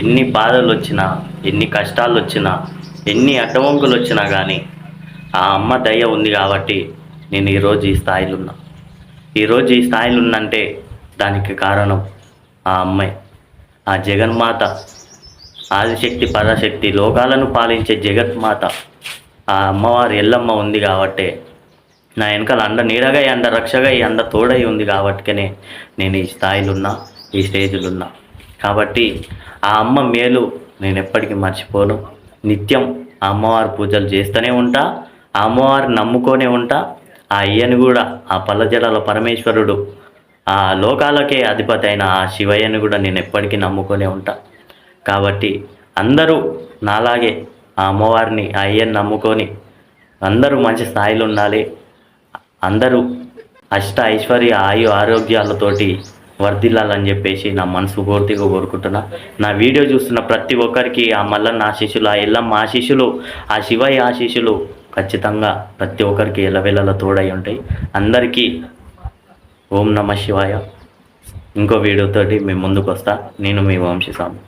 ఎన్ని బాధలు వచ్చినా, ఎన్ని కష్టాలు వచ్చినా, ఎన్ని అడ్డవంకులు వచ్చినా కానీ ఆ అమ్మ దయ ఉంది కాబట్టి నేను ఈరోజు ఈ స్థాయిలో ఉన్నా. ఈరోజు ఈ స్థాయిలో ఉన్నంటే దానికి కారణం ఆ అమ్మాయి, ఆ జగన్మాత, ఆదిశక్తి పరాశక్తి లోకాలను పాలించే జగన్మాత ఆ అమ్మవారు ఎల్లమ్మ ఉంది కాబట్టే నా వెనకాల అండ నీడగా అండ రక్షగా అండ తోడై ఉంది కాబట్టికనే నేను ఈ స్థాయిలో ఉన్నా, ఈ స్టేజ్లో ఉన్నా. కాబట్టి ఆ అమ్మ మేలు నేను ఎప్పటికీ మర్చిపోను. నిత్యం ఆ అమ్మవారి పూజలు చేస్తూనే ఉంటా, ఆ అమ్మవారిని నమ్ముకొనే ఉంటా. ఆ అయ్యని కూడా, ఆ పల్లజడాల పరమేశ్వరుడు, ఆ లోకాలకే అధిపతి అయిన ఆ శివయ్యని కూడా నేను ఎప్పటికీ నమ్ముకొనే ఉంటా. కాబట్టి అందరూ నాలాగే ఆ అమ్మవారిని, ఆ అయ్యని నమ్ముకొని అందరూ మంచి స్థాయిలో ఉండాలి. అందరూ అష్ట ఐశ్వర్య ఆయు ఆరోగ్యాలతోటి వర్ధిల్లాలని చెప్పేసి నా మనసు పూర్తిగా కోరుకుంటున్నా. నా వీడియో చూస్తున్న ప్రతి ఒక్కరికి ఆ మల్లన్న ఆశీస్సులు, ఆ ఎల్లమ్మ ఆశీస్సులు, ఆ శివయ్య ఆశీస్సులు ఖచ్చితంగా ప్రతి ఒక్కరికి ఎల్లవెల్లలా తోడై ఉంటాయి. అందరికీ ఓం నమ శివాయ. ఇంకో వీడియోతోటి మేము ముందుకు వస్తా. నేను మీ వంశీ స్వామి.